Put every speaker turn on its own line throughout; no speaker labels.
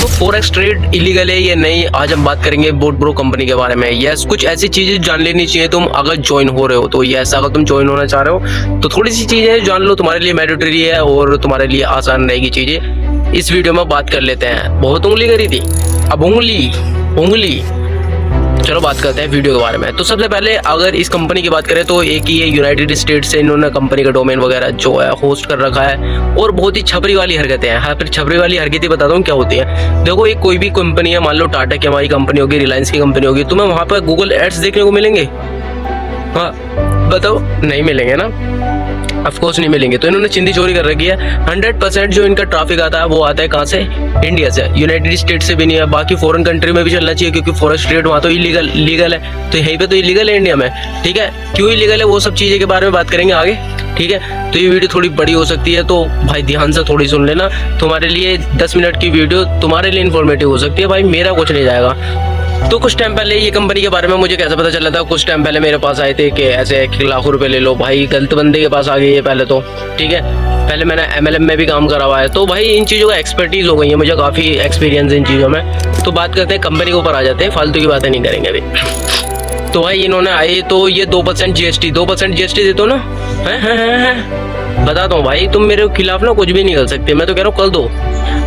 तो forex trade illegal है या नहीं, आज हम बात करेंगे बोट ब्रो कंपनी के बारे में। यस, कुछ ऐसी चीजें जान लेनी चाहिए तुम अगर ज्वाइन हो रहे हो तो। यस, अगर तुम ज्वाइन होना चाह रहे हो तो थोड़ी सी चीजें जान लो, तुम्हारे लिए मैंडेटरी है और तुम्हारे लिए आसान रहेगी चीजें। इस वीडियो में बात कर लेते हैं। बहुत उंगली करी थी, अब उंगली चलो बात करते हैं वीडियो के बारे में। तो सबसे पहले अगर इस कंपनी की बात करें तो एक ही है, यूनाइटेड स्टेट्स से इन्होंने कंपनी का डोमेन वगैरह जो है होस्ट कर रखा है और बहुत ही छपरी वाली हरकतें हैं। हाँ, फिर छपरी वाली हरकतें बताता हूँ क्या होती है। देखो, एक कोई भी कंपनी है, मान लो टाटा की हमारी कंपनी होगी, रिलायंस की कंपनी होगी, तुम्हें वहाँ पर गूगल एड्स देखने को मिलेंगे? हाँ बताओ, नहीं मिलेंगे ना, ऑफ कोर्स नहीं मिलेंगे। तो इन्होंने चिंदी चोरी कर रखी है। 100% जो इनका ट्रैफिक आता है वो आता है कहाँ से? इंडिया से, यूनाइटेड स्टेट से भी नहीं है। बाकी फॉरेन कंट्री में भी चलना चाहिए क्योंकि फॉरेस्ट ट्रेड वहाँ तो लीगल है, तो यहीं पे तो इलीगल है इंडिया में। ठीक है, क्यों इलीगल है वो सब चीज़ें के बारे में बात करेंगे आगे। ठीक है, तो ये वीडियो थोड़ी बड़ी हो सकती है, तो भाई ध्यान से थोड़ी सुन लेना। तुम्हारे लिए 10 मिनट की वीडियो तुम्हारे लिए इन्फॉर्मेटिव हो सकती है, भाई मेरा कुछ नहीं जाएगा। तो कुछ टाइम पहले ये कंपनी के बारे में मुझे कैसे पता चला था? कुछ टाइम पहले मेरे पास आए थे कि ऐसे 1 लाख रुपए ले लो। भाई गलत बंदे के पास आ गई है पहले तो। ठीक है, पहले मैंने MLM में भी काम करा हुआ है, तो भाई इन चीज़ों का एक्सपर्टीज हो गई है, मुझे काफ़ी एक्सपीरियंस इन चीज़ों में। तो बात करते हैं कंपनी के ऊपर आ जाते हैं, फालतू की बातें नहीं करेंगे अभी। तो भाई इन्होंने आए तो ये 2% GST देते ना? हैं बताता हूँ भाई, तुम मेरे खिलाफ ना कुछ भी नहीं कर सकते, मैं तो कह रहा हूँ कर दो,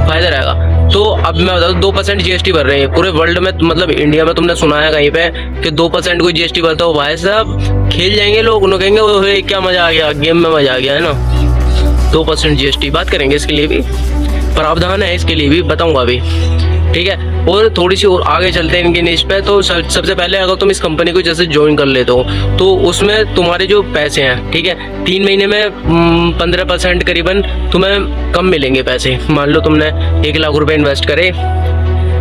फायदा रहेगा। तो अब मैं बता दूं, 2% GST भर रहे हैं पूरे वर्ल्ड में। मतलब इंडिया में तुमने सुना है कहीं पे कि 2% कोई GST भरता हो? भाई साहब खेल जाएंगे लोग, उन्होंने कहेंगे ओहे क्या मजा आ गया, गेम में मजा आ गया है ना। 2% GST बात करेंगे, इसके लिए भी प्रावधान है, इसके लिए भी बताऊंगा अभी। ठीक है, और थोड़ी सी और आगे चलते हैं इनकी न्यूज़ पे। तो सबसे पहले अगर तुम इस कंपनी को जैसे ज्वाइन कर लेते हो तो उसमें तुम्हारे जो पैसे हैं, ठीक है, 3 महीने में 15% करीबन तुम्हें कम मिलेंगे पैसे। मान लो तुमने 1 लाख रुपए इन्वेस्ट करे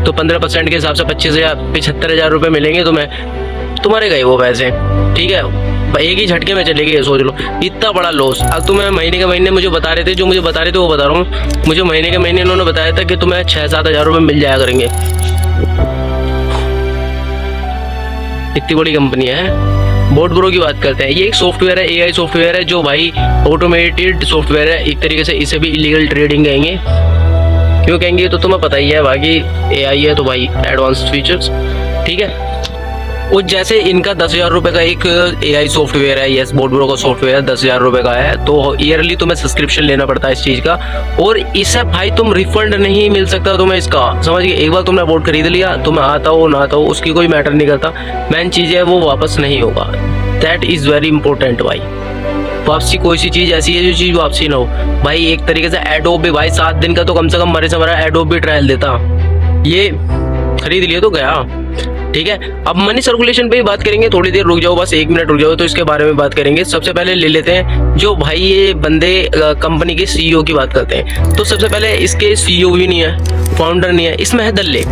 तो 15% के हिसाब से 75,000 रुपये मिलेंगे तुम्हें, तुम्हारे गए वो पैसे। ठीक है, एक ही झटके में चले गए, सोच लो इतना बड़ा लॉस। अब तुम्हें महीने के महीने मुझे बता रहे थे, जो मुझे बता रहे थे वो बता रहा हूँ। मुझे महीने के महीने इन्होंने बताया था कि तुम्हें 6-7 हज़ार रुपये मिल जाया करेंगे। इतनी बड़ी कंपनी है। बोट ब्रो की बात करते हैं। ये एक सॉफ्टवेयर है, AI सॉफ्टवेयर है, जो भाई ऑटोमेटेड सॉफ्टवेयर है एक तरीके से। इसे भी इलीगल ट्रेडिंग कहेंगे। क्यों कहेंगे तो तुम्हें पता ही है, बाकी AI है तो भाई एडवांस फीचर्स। ठीक है, वो जैसे इनका 10,000 रुपये का एक AI सॉफ्टवेयर है। यस, बोट ब्रो का सॉफ्टवेयर 10,000 रुपये का है, तो ईयरली तुम्हें सब्सक्रिप्शन लेना पड़ता है इस चीज़ का। और इससे भाई तुम रिफंड नहीं मिल सकता तुम्हें इसका, समझ गए। एक बार तुमने बोट खरीद लिया, तुम्हें आता हो ना आता हो उसकी कोई मैटर नहीं करता, मेन चीज़ है वो वापस नहीं होगा। दैट इज़ वेरी इंपॉर्टेंट भाई। वापसी कोई सी चीज़ ऐसी है जो चीज़ वापसी ना हो भाई। एक तरीके से एडोब भी भाई 7 दिन का तो कम से कम मरे से मरा एडोब भी ट्रायल देता, ये खरीद लिया तो गया। ठीक है, अब मनी सर्कुलेशन पे ही बात करेंगे। थोड़ी देर रुक जाओ, बस 1 मिनट रुक जाओ, तो इसके बारे में बात करेंगे। सबसे पहले ले लेते हैं जो भाई ये बंदे कंपनी के CEO की बात करते हैं। तो सबसे पहले इसके CEO भी नहीं है, फाउंडर नहीं है, इसमें है दल्ले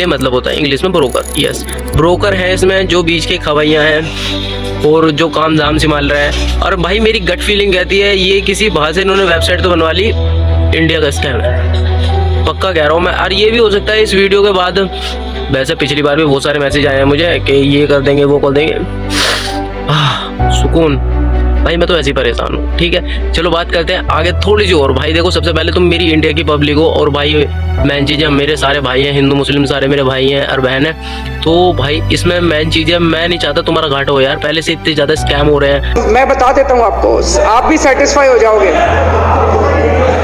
मतलब होता है इंग्लिश में ब्रोकर। यस, ब्रोकर है इसमें, जो बीच के खवैया हैं और जो काम धाम संभाल रहा है। और भाई मेरी गट फीलिंग कहती है ये किसी बाहर से इन्होंने वेबसाइट तो बनवा ली, इंडिया का स्कैम है, पक्का कह रहा हूँ मैं। और ये भी हो सकता है इस वीडियो के बाद, वैसे पिछली बार भी बहुत सारे मैसेज आए हैं मुझे कि ये कर देंगे वो कर देंगे, सुकून भाई, मैं तो ऐसे ही परेशान हूँ। ठीक है, चलो बात करते हैं आगे थोड़ी सी और। भाई देखो, सबसे पहले तुम मेरी इंडिया की पब्लिक हो, और भाई मेन चीज़ है मेरे सारे भाई हैं, हिंदू मुस्लिम सारे मेरे भाई हैं और बहन हैं। तो भाई इसमें मेन चीज़ है, मैं नहीं चाहता तुम्हारा घाटा हो यार, पहले से इतने ज़्यादा स्कैम हो रहे हैं।
मैं बता देता हूँ आपको, आप भी सेटिस्फाई हो जाओगे।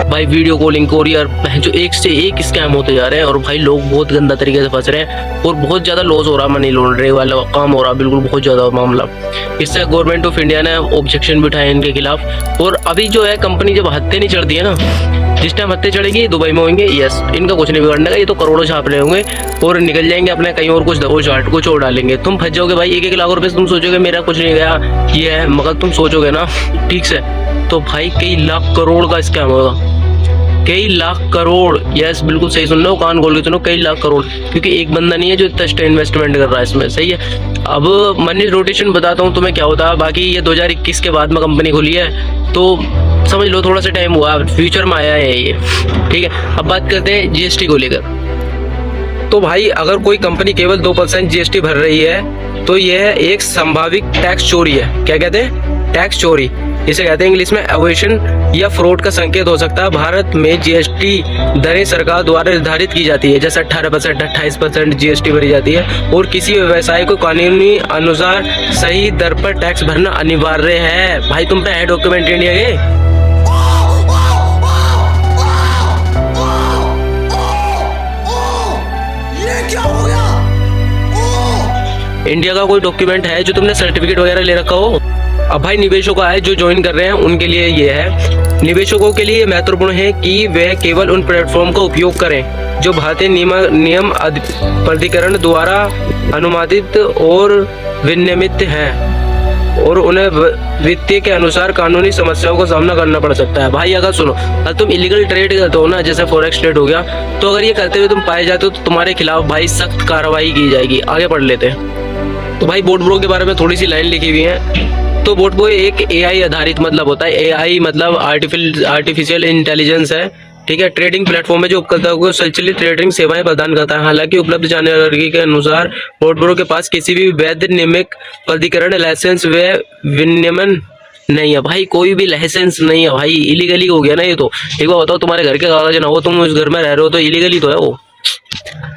भाई वीडियो कॉलिंग कोरियर जो एक से एक स्कैम होते जा रहे हैं, और भाई लोग बहुत गंदा तरीके से फंस रहे हैं और बहुत ज़्यादा लॉस हो रहा है, मनी लॉन्ड्रिंग वाला काम हो रहा है, बिल्कुल बहुत ज़्यादा मामला। इससे गवर्नमेंट ऑफ इंडिया ने ऑब्जेक्शन भी उठाए इनके खिलाफ। और अभी जो है कंपनी जब हत्ते नहीं चढ़ती है ना, जिस टाइम हत्ते चढ़ेगी दुबई में होंगे, यस, इनका कुछ नहीं बिगड़ने का, ये तो करोड़ों छाप रहे होंगे और निकल जाएंगे अपने कहीं और कुछ और डालेंगे। तुम फंस जाओगे भाई 1-1 लाख रुपए से। तुम सोचोगे मेरा कुछ नहीं गया ये है, मगर तुम सोचोगे ना ठीक से तो भाई कई लाख करोड़ का स्कैम होगा, कई लाख करोड़। यस, बिल्कुल सही सुन रहे हो, कान खोल के सुनो, कई लाख करोड़। क्योंकि एक बंदा नहीं है जो इतना इन्वेस्टमेंट कर रहा है इसमें, सही है। अब मनी रोटेशन बताता हूँ तुम्हें क्या होता है। बाकी ये 2021 के बाद में कंपनी खुली है, तो समझ लो थोड़ा सा टाइम हुआ, फ्यूचर में आया है ये। ठीक है, अब बात करते हैं GST को लेकर। तो भाई अगर कोई कंपनी केवल 2% GST भर रही है तो यह एक संभावित टैक्स चोरी है। क्या कहते हैं? टैक्स चोरी। इसे कहते हैं इंग्लिश में एवेशन या फ्रॉड का संकेत हो सकता है। भारत में जीएसटी दरें सरकार द्वारा निर्धारित की जाती है, जैसे 18%, 28% जीएसटी भरी जाती है और किसी व्यवसाय को कानूनी अनुसार सही दर पर टैक्स भरना अनिवार्य है। भाई तुम पे है डॉक्यूमेंट इंडिया के। इंडिया का कोई डॉक्यूमेंट है जो तुमने सर्टिफिकेट वगैरह ले रखा हो। अब भाई निवेशकों का है जो ज्वाइन कर रहे हैं उनके लिए ये है, निवेशकों के लिए ये महत्वपूर्ण है कि वे केवल उन प्लेटफॉर्म का उपयोग करें जो भारतीय नियम प्राधिकरण द्वारा अनुमोदित और विनियमित हैं और उन्हें वित्तीय के अनुसार कानूनी समस्याओं का सामना करना पड़ सकता है। भाई अगर सुनो, अगर तुम इलीगल ट्रेड करते हो ना, जैसे फॉरेक्स ट्रेड हो गया, तो अगर ये करते हुए तुम पाए जाते हो तो तुम्हारे खिलाफ भाई सख्त कार्रवाई की जाएगी। आगे पढ़ लेते हैं। तो भाई बोट ब्रो के बारे में थोड़ी सी लाइन लिखी हुई है। तो बोट ब्रो एक एआई आधारित मतलब होता है, एआई मतलब आर्टिफिशियल इंटेलिजेंस है, ठीक है। ट्रेडिंग प्लेटफॉर्म है जो उपभोक्ताओं को स्वचालित ट्रेडिंग सेवाएं प्रदान करता है। हालांकि उपलब्ध जानकारी के अनुसार बोट ब्रो के पास किसी भी वैध नियामक प्राधिकरण लाइसेंस व विनियमन नहीं है। भाई कोई भी लाइसेंस नहीं है भाई, इलीगली हो गया ना ये तो। एक बार बताओ, तुम्हारे घर के कागज ना हो, तुम उस घर में रह रहे हो तो इलीगली तो है वो।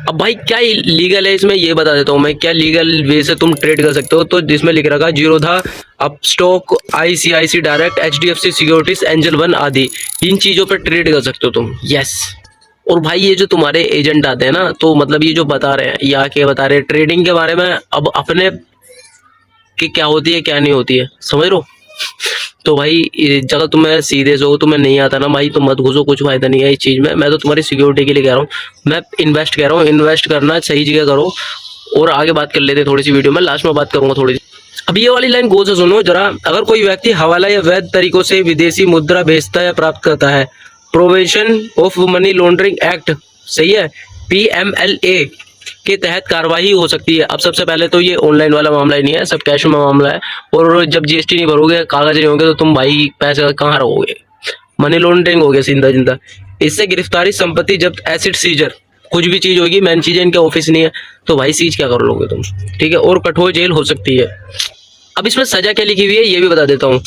अब भाई क्या लीगल है इसमें ये बता देता हूँ मैं, क्या लीगल वे से तुम ट्रेड कर सकते हो। तो जिसमें लिख रखा Zerodha, Upstox, ICICI direct, HDFC securities, Angel One आदि, इन चीजों पर ट्रेड कर सकते हो तुम। यस। और भाई ये जो तुम्हारे एजेंट आते हैं ना, तो मतलब ये जो बता रहे हैं या क्या बता रहे हैं ट्रेडिंग के बारे में, अब अपने कि क्या होती है क्या नहीं होती है, समझ लो। तो भाई जगह तुम्हें सीधे से हो, तुम्हें नहीं आता ना भाई, तो मत घुसो, कुछ फायदा नहीं है इस चीज में। मैं तो तुम्हारी सिक्योरिटी के लिए कह रहा हूँ, मैं इन्वेस्ट कह रहा हूँ, इन्वेस्ट करना सही जगह करो। और आगे बात कर लेते हैं थोड़ी सी, वीडियो में लास्ट में बात करूंगा थोड़ी सी। अब ये वाली लाइन गौर से सुनो जरा। अगर कोई व्यक्ति हवाला या वैध तरीकों से विदेशी मुद्रा भेजता या प्राप्त करता है, prohibition of money laundering act, सही है, PMLA के तहत कार्रवाई हो सकती है। अब सबसे पहले तो ये ऑनलाइन वाला मामला ही नहीं है, सब कैश में मामला है। और जब जीएसटी नहीं भरोगे, कागज नहीं होंगे, तो तुम भाई पैसे कहाँ रहोगे, मनी लॉन्ड्रिंग हो गया सीधा जिंदा। इससे गिरफ्तारी, संपत्ति जब्त, एसिड सीजर, कुछ भी चीज होगी। मेन चीज इनके ऑफिस नहीं है तो भाई सीज क्या कर लोगे तुम, ठीक है। और कठोर जेल हो सकती है। अब इसमें सजा क्या लिखी हुई है ये भी बता देता हूँ।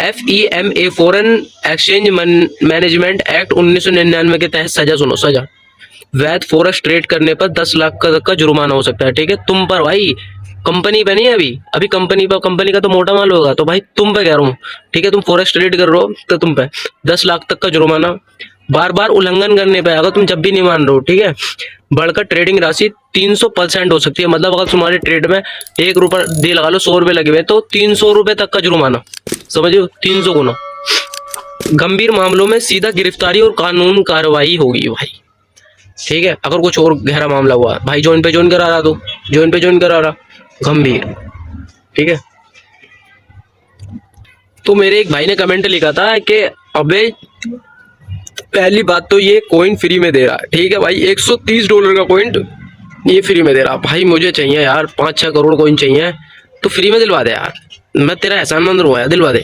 FEMA foreign exchange management act 1999 के तहत सजा सुनो, सजा वैध फॉरेक्स ट्रेड करने पर 10 लाख का जुर्माना हो सकता है, ठीक है। तुम पर भाई, कंपनी पे नहीं है अभी कंपनी पर, कंपनी का तो मोटा माल होगा, तो भाई तुम पे कह रहा हूँ, ठीक है। तुम फॉरेक्स ट्रेड कर रहे हो तो तुम पे 10 लाख तक का जुर्माना। बार बार उल्लंघन करने पे, अगर तुम जब भी नहीं मान रहे हो, ठीक है, बढ़कर ट्रेडिंग राशि 300% हो सकती है। मतलब अगर तुम्हारे ट्रेड में 1 रुपये दे लगा लो, 100 रुपये लगे हुए, तो 300 रुपये तक का जुर्माना, समझिए 300 गुना। गंभीर मामलों में सीधा गिरफ्तारी और कानून कार्रवाई होगी भाई, ठीक है। अगर कुछ और गहरा मामला हुआ भाई, ज्वाइन पे ज्वाइन करा रहा, तो ज्वाइन पे ज्वाइन करा रहा, गंभीर, ठीक है। तो मेरे एक भाई ने कमेंट लिखा था कि अबे पहली बात तो ये कॉइन फ्री में दे रहा है, ठीक है भाई, $130 का कॉइन ये फ्री में दे रहा। भाई मुझे चाहिए यार 5-6 करोड़ कॉइन चाहिए, तो फ्री में दिलवा दे यार, मैं तेरा एहसानमंद हूँ यार, दिलवा दे।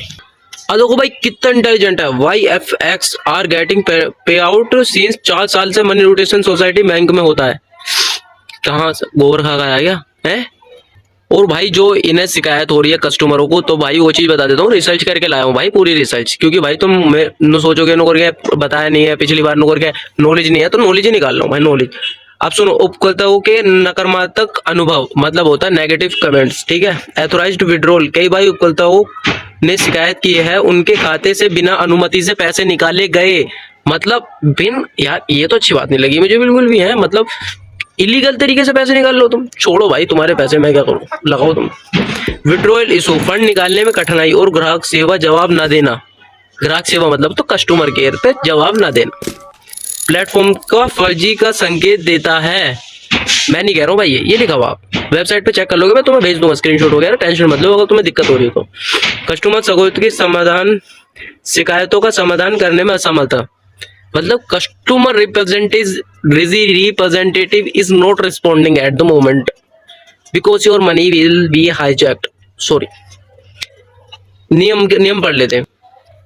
अब देखो भाई कितना इंटेलिजेंट है। YFX आर गेटिंग पे आउट सीन्स 4 साल से मनी रोटेशन सोसाइटी बैंक में होता है। कहाँ से गोबर खा गया क्या है। और भाई जो इन्हें शिकायत हो रही है कस्टमरों को, तो भाई वो चीज बता देता हूँ, रिसर्च करके लाया हूँ भाई, पूरी रिसर्च। क्योंकि भाई तुम न सोचोगे नो करके बताया नहीं है, पिछली बार नो करके नॉलेज नहीं है, तो नॉलेज ही निकाल लो भाई, नॉलेज। अब सुनो, उपभोक्ताओं के नकारात्मक अनुभव मतलब होता है नेगेटिव कमेंट्स, ठीक है। एथोराइज्ड विड्रॉल, कई बार उपभोक्ताओं ने शिकायत की है उनके खाते से बिना अनुमति से पैसे निकाले गए। मतलब बिन, यार ये तो अच्छी बात नहीं लगी मुझे बिल्कुल भी है। मतलब इलीगल तरीके से पैसे निकाल लो तुम, छोड़ो भाई तुम्हारे पैसे, मैं क्या करूं, लगाओ तुम। विड्रॉल इशू, फंड निकालने में कठिनाई और ग्राहक सेवा जवाब ना देना। ग्राहक सेवा मतलब तो कस्टमर केयर पे जवाब ना देना। प्लेटफॉर्म का फर्जी का संकेत देता है। मैं नहीं कह रहा हूँ भाई, ये लिखा हुआ, आप वेबसाइट पे चेक कर लोगे, मैं तुम्हें भेज दूंगा स्क्रीनशॉट वगैरह, टेंशन मत लो अगर तुम्हें दिक्कत हो रही है तो। कस्टमर सगोत की समाधान, शिकायतों का समाधान करने में असमर्थता, मतलब customer representative is not responding at the moment because your money will be hijacked. Sorry, नियम पढ़ लेते हैं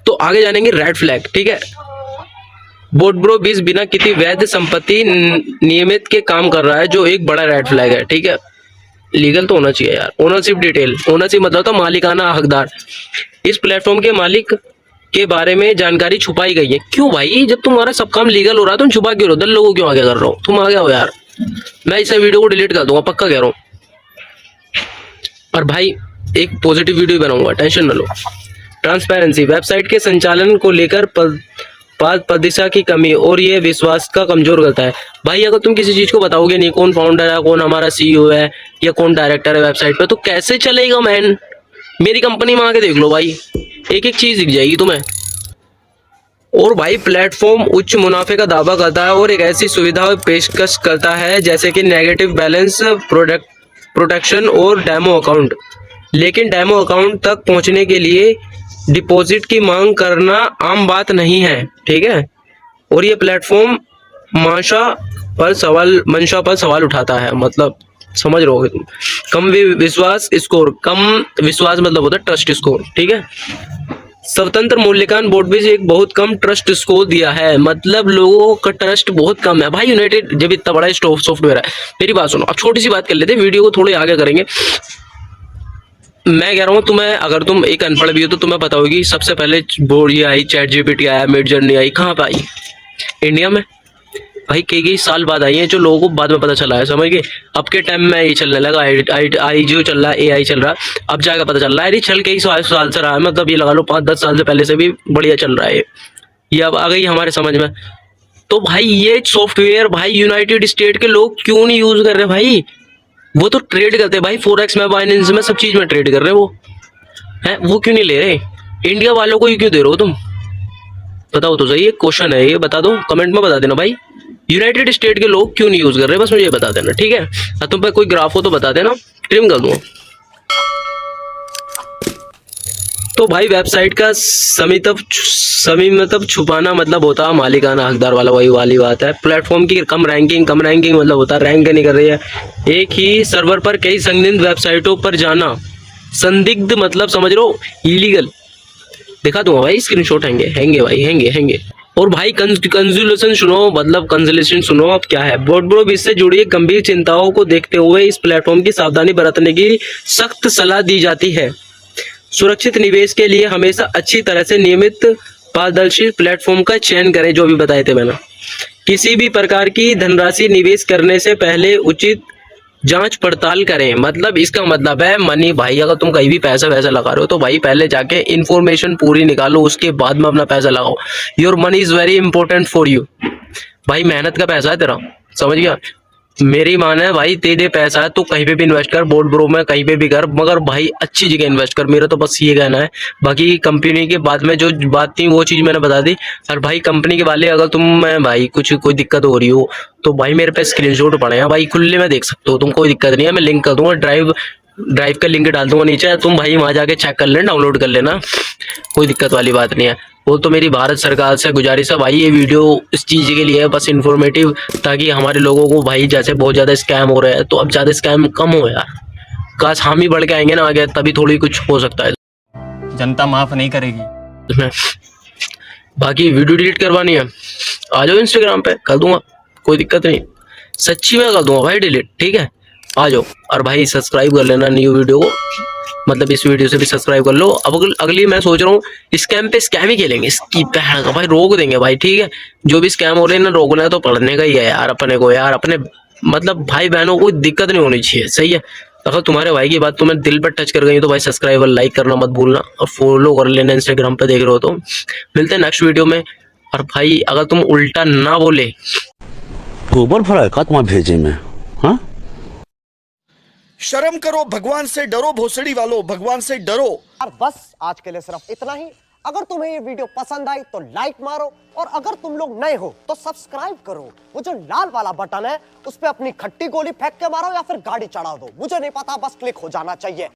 तो आगे जानेंगे। रेड फ्लैग, ठीक है। बोट ब्रो 20 बिना किसी वैध संपत्ति नियमित के काम कर रहा है, जो एक बड़ा रेड फ्लैग है, ठीक है। लीगल तो होना चाहिए यार। ओनरशिप डिटेल, ओनरशिप मतलब तो मालिकाना हकदार। इस प्लेटफॉर्म के मालिक के बारे में जानकारी छुपाई गई है। क्यों भाई, जब तुम्हारा सब काम लीगल हो रहा है तुम छुपा क्यों रहे हो? 10 लोगों क्यों आगे कर रहे हो? तुम आगे हो यार, मैं इस वीडियो को डिलीट कर दूंगा, पक्का कह रहा हूँ। और भाई एक पॉजिटिव वीडियो बनाऊंगा, टेंशन न लो। ट्रांसपेरेंसी, वेबसाइट के संचालन को लेकर पारदर्शिता की कमी और ये विश्वास का कमजोर करता है। भाई अगर तुम किसी चीज को बताओगे नहीं, कौन फाउंडर है, कौन हमारा सीईओ है या कौन डायरेक्टर है वेबसाइट पे, तो कैसे चलेगा मैन? मेरी कंपनी में आके देख लो भाई, एक एक चीज दिख जाएगी तुम्हें। और भाई प्लेटफॉर्म उच्च मुनाफे का दावा करता है और एक ऐसी सुविधा पेशकश करता है जैसे कि नेगेटिव बैलेंस प्रोटेक्शन और डेमो अकाउंट। लेकिन डेमो अकाउंट तक पहुंचने के लिए डिपॉजिट की मांग करना आम बात नहीं है, ठीक है। और ये प्लेटफॉर्म मंशा पर सवाल उठाता है, मतलब समझ रहे होगे तुम। कम विश्वास स्कोर, कम विश्वास मतलब होता है ट्रस्ट स्कोर, ठीक है। स्वतंत्र मूल्यांकन बोर्ड भी एक बहुत कम ट्रस्ट स्कोर दिया है, मतलब लोगों का ट्रस्ट बहुत कम है भाई। यूनाइटेड जब इतना बड़ा सॉफ्टवेयर है, मेरी बात सुनो, अब छोटी सी बात कर लेते हैं, वीडियो को थोड़े आगे करेंगे। मैं कह रहा हूँ तुम्हें, अगर तुम एक अनपढ़ भी हो तो तुम्हें पता होगी सबसे पहले बोर्ड ये आई, चैट जीपीटी आया, मिड जर्नी आई, कहाँ पे आई? इंडिया में भाई। कई साल बाद आई है, जो लोगों को बाद में पता चला है, समझ गए। अब के टाइम में ये चलने लगा, आई जो चल रहा है, एआई चल रहा है, अब जाकर पता चल रहा है। अरे चल कई साल से रहा है, मतलब ये लगा लो 5-10 साल से पहले से भी बढ़िया चल रहा है ये अब आ गई हमारे समझ में। तो भाई ये सॉफ्टवेयर भाई यूनाइटेड स्टेट के लोग क्यों नहीं यूज कर रहे भाई? वो तो ट्रेड करते हैं भाई, फॉरेक्स में, बाइनेंस में, सब चीज में ट्रेड कर रहे हैं वो, है वो क्यों नहीं ले रहे? इंडिया वालों को ही क्यों दे रहे हो तुम? बताओ तो सही, ये क्वेश्चन है, ये बता दो, कमेंट में बता देना भाई। यूनाइटेड स्टेट के लोग क्यों नहीं यूज कर रहे, बस मुझे ये बता देना, ठीक है। तुम पे कोई ग्राफ हो तो बता देना, ट्रिम कर दूंगा। तो भाई वेबसाइट का समीतब छुपाना मतलब होता है मालिकाना हकदार वाला, वही वाली बात है। प्लेटफॉर्म की कम रैंकिंग मतलब होता है रैंक नहीं कर रही है। एक ही सर्वर पर कई संदिग्ध वेबसाइटों पर जाना, संदिग्ध मतलब समझ लो इलीगल। दिखा दूंगा भाई, स्क्रीनशॉट हैंगे भाई, हैंगे। और भाई कंसुलेशन सुनो, मतलब कंसुलेशन सुनो अब क्या है। बोर्ड ब्रो इससे जुड़ी गंभीर चिंताओं को देखते हुए इस प्लेटफॉर्म की सावधानी बरतने की सख्त सलाह दी जाती है। सुरक्षित निवेश के लिए हमेशा अच्छी तरह से नियमित पारदर्शी प्लेटफॉर्म का चयन करें, जो भी बताए थे मैंने। किसी भी प्रकार की धनराशि निवेश करने से पहले उचित जांच पड़ताल करें। मतलब इसका मतलब है मनी भाई, अगर तुम कहीं भी पैसा वैसा लगा रहे हो तो भाई पहले जाके इन्फॉर्मेशन पूरी निकालो, उसके बाद में अपना पैसा लगाओ। Your money is very important for you. भाई मेहनत का पैसा है तेरा, समझ गया। मेरी मान है भाई, दे पैसा है तो कहीं पे भी इन्वेस्ट कर, बोर्ड ब्रो में कहीं पे भी कर, मगर भाई अच्छी जगह इन्वेस्ट कर। मेरा तो बस ये कहना है। बाकी कंपनी के बाद में जो बात थी वो चीज मैंने बता दी। और भाई कंपनी के वाले अगर तुम भाई कुछ कोई दिक्कत हो रही हो तो भाई मेरे पे स्क्रीनशॉट पड़े हैं भाई, खुले में देख सकते हो तुम, कोई दिक्कत नहीं है। मैं लिंक कर दूंगा, ड्राइव का लिंक डाल दूंगा नीचे, तुम भाई वहां जाके चेक कर लेना, डाउनलोड कर लेना, कोई दिक्कत वाली बात नहीं है। वो तो मेरी भारत सरकार से गुजारिश है भाई, ये वीडियो इस चीज़ के लिए है बस इन्फॉर्मेटिव, ताकि हमारे लोगों को भाई जैसे बहुत ज़्यादा स्कैम हो रहे हैं तो अब ज़्यादा स्कैम कम हो यार। काश हम ही बढ़ के आएंगे ना आगे, तभी थोड़ी कुछ हो सकता है।
जनता माफ नहीं करेगी।
बाकी वीडियो डिलीट करवानी है, आ जाओ इंस्टाग्राम पे, कर दूंगा, कोई दिक्कत नहीं, सच्ची में कर दूंगा भाई डिलीट, ठीक है, आ जाओ। और भाई सब्सक्राइब कर लेना न्यू वीडियो को, मतलब इस वीडियो से भी सब्सक्राइब कर लो। अब अगली मैं सोच रहा हूँ स्कैम पे स्कैम ही खेलेंगे, इसकी बहन का भाई रोक देंगे भाई, ठीक है। जो भी स्कैम हो रहे हैं ना, रोकना है तो पढ़ने का ही है यार अपने को, यार अपने मतलब भाई बहनों को दिक्कत नहीं होनी चाहिए, सही है। अगर तुम्हारे भाई की बात तुम्हें दिल पर टच कर गई तो भाई सब्सक्राइब और लाइक करना मत भूलना, और फॉलो कर लेना इंस्टाग्राम पे देख रहे हो तो। मिलते हैं नेक्स्ट वीडियो में। और भाई अगर तुम उल्टा ना बोले
तो ऊपर फड़ा का तुम्हारे भेजे में, हाँ
शर्म करो, भगवान से डरो, भोसड़ी वालों, भगवान से डरो।
और बस आज के लिए सिर्फ इतना ही। अगर तुम्हें ये वीडियो पसंद आई तो लाइक मारो, और अगर तुम लोग नए हो तो सब्सक्राइब करो। वो जो लाल वाला बटन है उस पे अपनी खट्टी गोली फेंक के मारो या फिर गाड़ी चढ़ा दो, मुझे नहीं पता, बस क्लिक हो जाना चाहिए।